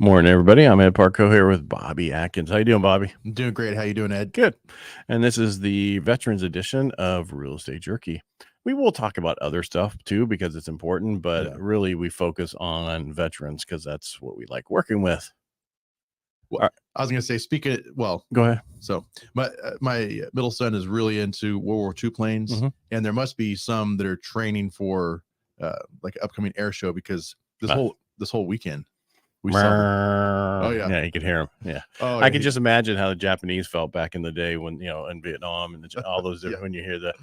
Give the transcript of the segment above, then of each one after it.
Morning, everybody. I'm Ed Parcaut here with Bobby Atkins. How you doing, Bobby? I'm doing great. How you doing, Ed? Good. And this is the Veterans Edition of Real Estate Jerky. We will talk about other stuff too because it's important, but really we focus on veterans because that's what we like working with. Well, I was going to say, go ahead. So my middle son is really into World War II planes, and there must be some that are training for like an upcoming air show because this whole weekend we saw. Oh yeah, you could hear him. Yeah, I can just imagine how the Japanese felt back in the day when in Vietnam and all those when you hear the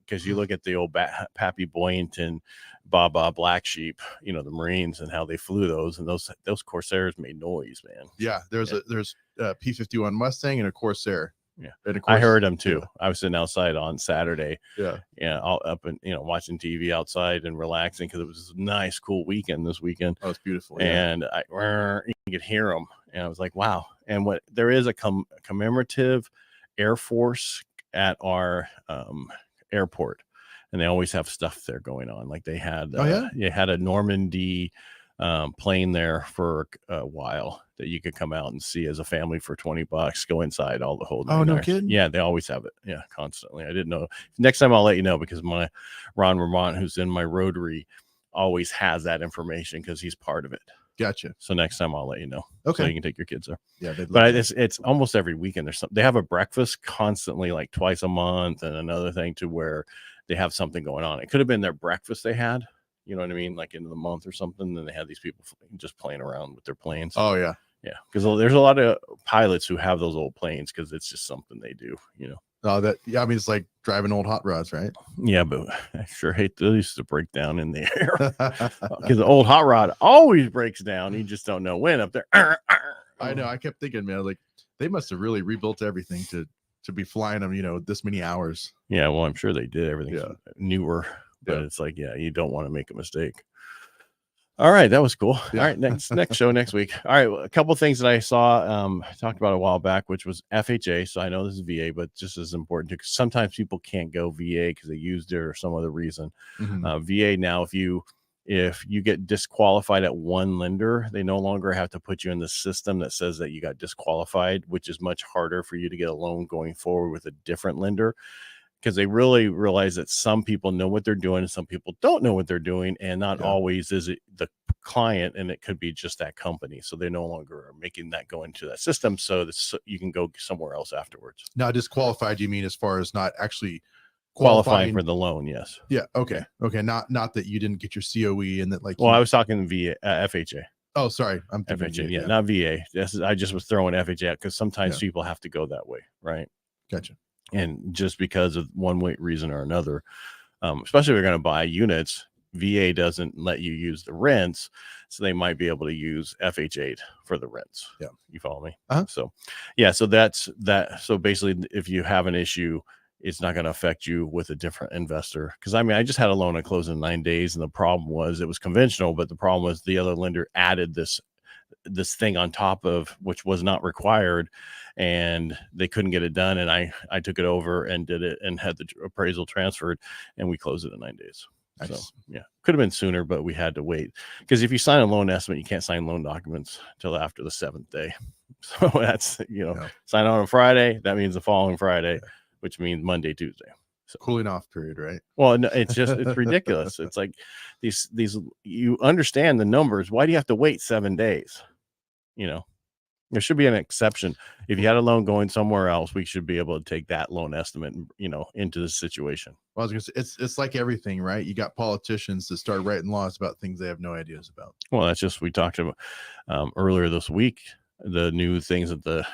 because you look at the old Pappy Boyington, Baba Black Sheep, the Marines and how they flew those, and those Corsairs made noise, man. Yeah, there's P-51 Mustang and a Corsair. Yeah, I heard them too. I was sitting outside on Saturday. All up and watching TV outside and relaxing because it was a nice, cool weekend this weekend. Oh, it's beautiful. And you could hear them, and I was like, wow. And there is a commemorative Air Force at our airport, and they always have stuff there going on. Like they had, they had a Normandy plane there for a while that you could come out and see as a family for $20. Go inside all the whole night. Oh, no kidding. Yeah, they always have it. Yeah, constantly. I didn't know. Next time I'll let you know because my Ron Vermont, who's in my Rotary, always has that information because he's part of it. Gotcha. So next time I'll let you know. Okay. So you can take your kids there. Yeah, but it's almost every weekend. There's they have a breakfast constantly, like twice a month, and another thing to where they have something going on. It could have been their breakfast they had. You know what I mean? Like into the month or something. Then they had these people just playing around with their planes. Oh yeah. Yeah. Because there's a lot of pilots who have those old planes because it's just something they do, Oh, I mean, it's like driving old hot rods, right? Yeah, but I sure hate those to break down in the air because the old hot rod always breaks down. You just don't know when up there. I know. I kept thinking, man, like they must have really rebuilt everything to be flying them, this many hours. Yeah. Well, I'm sure they did everything newer. But it's like, you don't want to make a mistake. All right, that was cool. Yeah. All right, next show next week. All right, well, a couple of things that I saw, talked about a while back, which was FHA. So I know this is VA, but just as important too, because sometimes people can't go VA because they used it or some other reason. VA now, if you get disqualified at one lender, they no longer have to put you in the system that says that you got disqualified, which is much harder for you to get a loan going forward with a different lender. Because they really realize that some people know what they're doing and some people don't know what they're doing. And not always is it the client, and it could be just that company. So they no longer are making that go into that system so that you can go somewhere else afterwards. Now, disqualified, you mean as far as not actually qualifying for the loan? Yes. Yeah. Okay. Okay. Not that you didn't get your COE and that like. Well, I was talking VA, FHA. Oh, sorry. I'm thinking FHA. Yeah, not VA. I just was throwing FHA out because sometimes people have to go that way. Right. Gotcha. And just because of one reason or another, especially if you're going to buy units, VA doesn't let you use the rents. So they might be able to use FH8 for the rents. Yeah. You follow me? So, so that's that. So basically, if you have an issue, it's not going to affect you with a different investor. Because I just had a loan I closed in 9 days. And the problem was it was conventional, but the problem was the other lender added this thing on top of which was not required, and they couldn't get it done. And I took it over and did it and had the appraisal transferred, and we closed it in 9 days. Nice. So could have been sooner, but we had to wait because if you sign a loan estimate, you can't sign loan documents till after the 7th day. So that's sign on Friday. That means the following Friday, which means Monday, Tuesday. So cooling off period, right? Well, no, it's ridiculous. It's like these you understand the numbers. Why do you have to wait 7 days? There should be an exception. If you had a loan going somewhere else, we should be able to take that loan estimate, into the situation. Well, I was gonna say, it's like everything, right? You got politicians that start writing laws about things they have no ideas about. Well, that's just we talked about earlier this week. The new things that the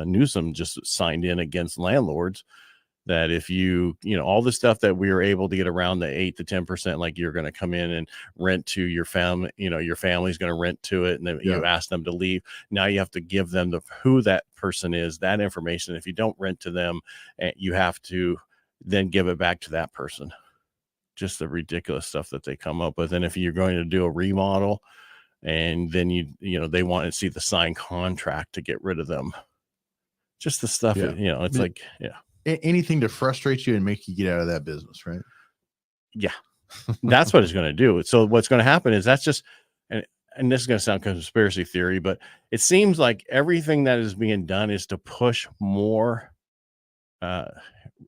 Newsom just signed in against landlords. That if all the stuff that we were able to get around the 8 to 10%, like you're going to come in and rent to your family, your family's going to rent to it. And then you ask them to leave. Now you have to give them who that person is, that information. If you don't rent to them, you have to then give it back to that person. Just the ridiculous stuff that they come up with. And if you're going to do a remodel and then they want to see the signed contract to get rid of them, just the stuff, it's like, anything to frustrate you and make you get out of that business, right? Yeah, that's what it's going to do. So what's going to happen is that's just, and and this is going to sound conspiracy theory, but it seems like everything that is being done is to push more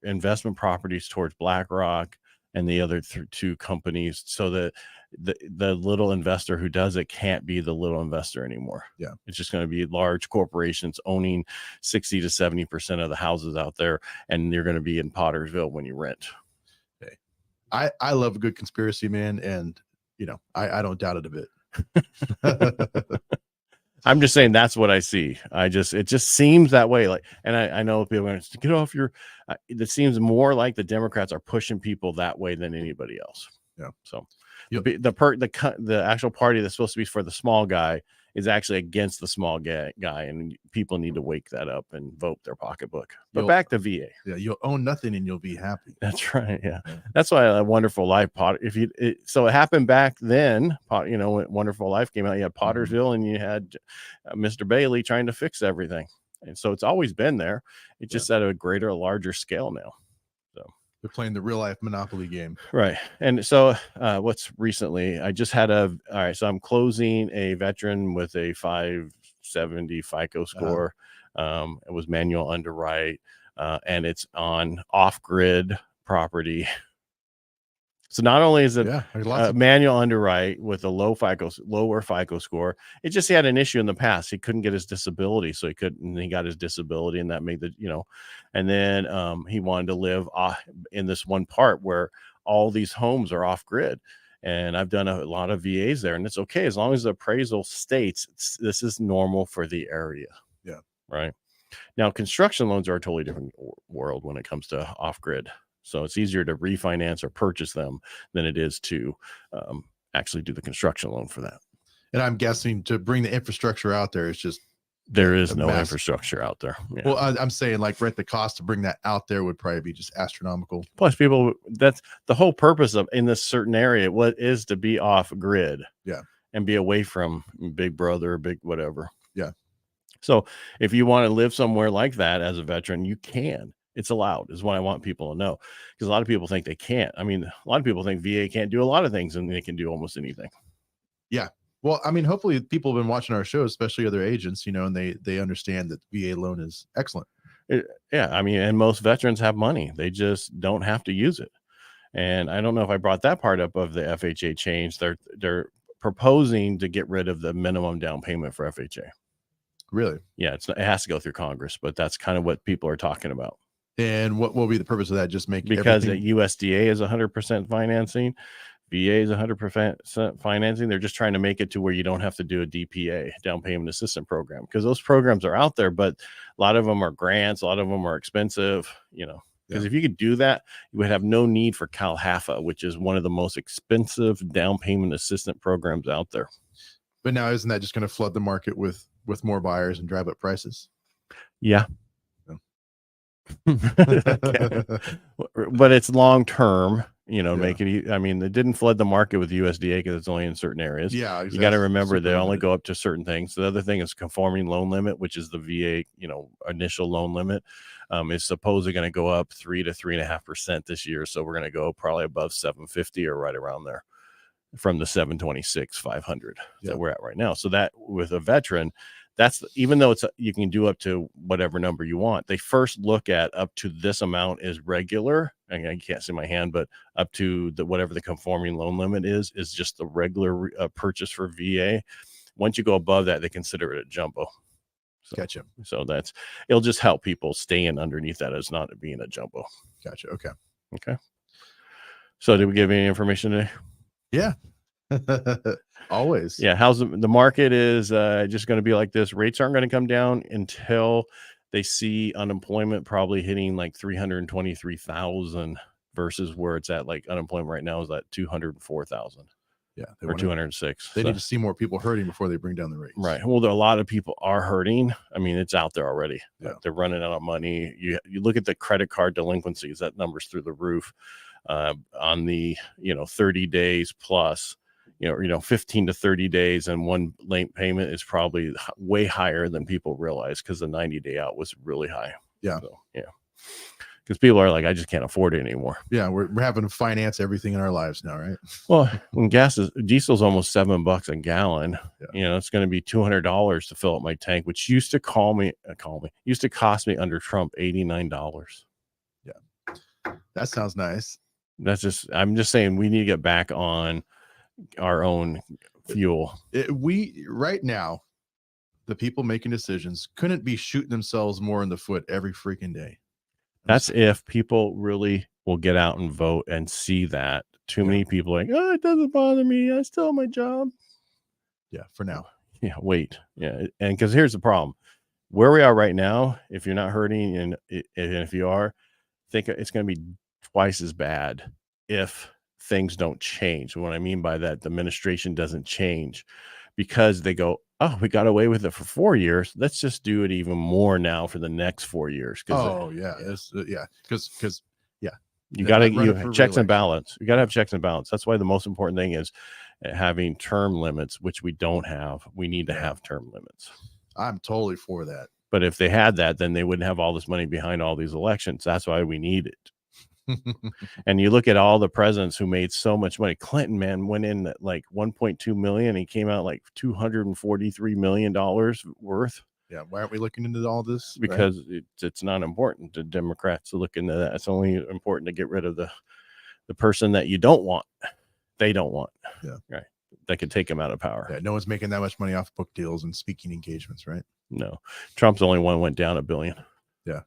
investment properties towards BlackRock and the other two companies, so that the little investor who does it can't be the little investor anymore. Yeah. It's just going to be large corporations owning 60 to 70% of the houses out there, and you're going to be in Pottersville when you rent. Okay. I love a good conspiracy, man, and I don't doubt it a bit. I'm just saying that's what I see. It just seems that way. Like, and I know people are going to get off your. It seems more like the Democrats are pushing people that way than anybody else. Yeah. So, the actual party that's supposed to be for the small guy is actually against the small guy, and people need to wake that up and vote their pocketbook. But back to VA. Yeah, you'll own nothing and you'll be happy. That's right. Yeah, that's why A Wonderful Life. So it happened back then. When Wonderful Life came out, you had Pottersville and you had Mr. Bailey trying to fix everything, and so it's always been there. It's just at a larger scale now. So they're playing the real life Monopoly game, right? And so, what's recently? I just had all right. So I'm closing a veteran with a 570 FICO score. It was manual underwrite. And it's on off-grid property. So not only is it manual underwrite with a lower FICO score, it just he had an issue in the past. He couldn't get his disability, so he got his disability, and that made and then he wanted to live in this one part where all these homes are off-grid. And I've done a lot of VAs there, and it's okay as long as the appraisal states this is normal for the area. Yeah. Right. Now, construction loans are a totally different world when it comes to off-grid. So it's easier to refinance or purchase them than it is to actually do the construction loan for that. And I'm guessing to bring the infrastructure out there, it's just there is no infrastructure out there. Yeah. Well, I'm saying the cost to bring that out there would probably be just astronomical. Plus, that's the whole purpose of in this certain area. What is to be off-grid? Yeah, and be away from Big Brother, big whatever. Yeah. So if you want to live somewhere like that as a veteran, you can. It's allowed, is what I want people to know. Because a lot of people think they can't. I mean, a lot of people think VA can't do a lot of things, and they can do almost anything. Yeah. Well, I mean, hopefully people have been watching our show, especially other agents, and they understand that the VA loan is excellent. Yeah. I mean, and most veterans have money. They just don't have to use it. And I don't know if I brought that part up of the FHA change. They're proposing to get rid of the minimum down payment for FHA. Really? Yeah, it has to go through Congress, but that's kind of what people are talking about. And what will be the purpose of that? Just make because USDA is 100% financing, VA is 100% financing. They're just trying to make it to where you don't have to do a DPA, down payment assistance program, because those programs are out there, but a lot of them are grants, a lot of them are expensive, because if you could do that, you would have no need for CalHFA, which is one of the most expensive down payment assistance programs out there. But now, isn't that just going to flood the market with more buyers and drive up prices? Yeah. But it's long term, make it. I mean, it didn't flood the market with USDA because it's only in certain areas. Yeah, exactly. You got to remember they only go up to certain things. The other thing is conforming loan limit, which is the VA, initial loan limit, is supposedly going to go up 3 to 3.5% this year. So we're going to go probably above 750 or right around there from the 726 500 that we're at right now. So that with a veteran, that's even though you can do up to whatever number you want, they first look at up to this amount is regular. I can't see my hand, but up to whatever the conforming loan limit is just the regular purchase for VA. Once you go above that, they consider it a jumbo. So, gotcha. So it'll just help people stay in underneath that as not being a jumbo. Gotcha. Okay. So did we give any information today? Yeah. Always. Yeah. How's the market is just going to be like this. Rates aren't going to come down until they see unemployment probably hitting like 323,000 versus where it's at. Like unemployment right now is at 204,000. Yeah. Or 206. They need to see more people hurting before they bring down the rates. Right. Well, a lot of people are hurting. I mean, it's out there already. Yeah. They're running out of money. You look at the credit card delinquencies, that number's through the roof on the, 30 days plus. 15 to 30 days and one late payment is probably way higher than people realize because the 90-day out was really high. Yeah. So, yeah. because people are like, I just can't afford it anymore. Yeah, we're having to finance everything in our lives now, right? Well, when diesel's almost $7 a gallon, it's going to be $200 to fill up my tank, which used to used to cost me under Trump $89. Yeah, that sounds nice. I'm just saying we need to get back on our own fuel. Right now, the people making decisions couldn't be shooting themselves more in the foot every freaking day. That's if people really will get out and vote and see that. Too many people are like, oh, it doesn't bother me. I still have my job. Yeah, for now. Yeah, wait. Yeah, and because here's the problem. Where we are right now, if you're not hurting, and if you are, think it's going to be twice as bad if things don't change. What I mean by that, the administration doesn't change, because they go, oh, we got away with it for 4 years. Let's just do it even more now for the next 4 years. Because you got to have checks and balance. You got to have checks and balance. That's why the most important thing is having term limits, which we don't have. We need to have term limits. I'm totally for that. But if they had that, then they wouldn't have all this money behind all these elections. That's why we need it. And you look at all the presidents who made so much money. Clinton, man, went in at like 1.2 million. He came out like $243 million worth. Yeah. Why aren't we looking into all this? Because it's not important to Democrats to look into that. It's only important to get rid of the person that you don't want. They don't want. Yeah. Right. That could take them out of power. Yeah. No one's making that much money off book deals and speaking engagements, right? No. Trump's the only one went down $1 billion. Yeah.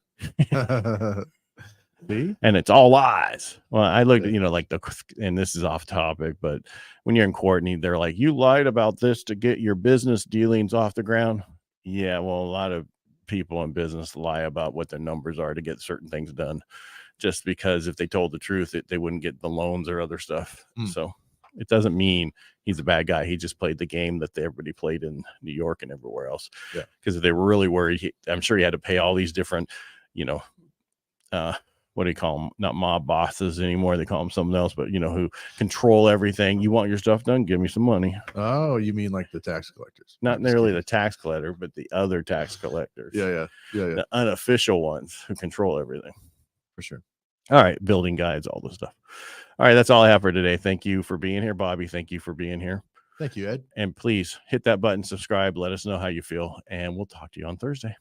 See? And it's all lies. Well, I looked at, and this is off topic, but when you're in court and they're like, you lied about this to get your business dealings off the ground. Yeah, well, a lot of people in business lie about what their numbers are to get certain things done, just because if they told the truth, they wouldn't get the loans or other stuff. So it doesn't mean he's a bad guy. He just played the game that everybody played in New York and everywhere else. Yeah. Because if they were really worried, I'm sure he had to pay all these different, what do you call them? Not mob bosses anymore. They call them something else, but who control everything. You want your stuff done? Give me some money. Oh, you mean like the tax collectors? Not nearly the tax collector, but the other tax collectors. Yeah. The unofficial ones who control everything. For sure. All right. Building guides, all this stuff. All right. That's all I have for today. Thank you for being here, Bobby. Thank you for being here. Thank you, Ed. And please hit that button, subscribe. Let us know how you feel. And we'll talk to you on Thursday.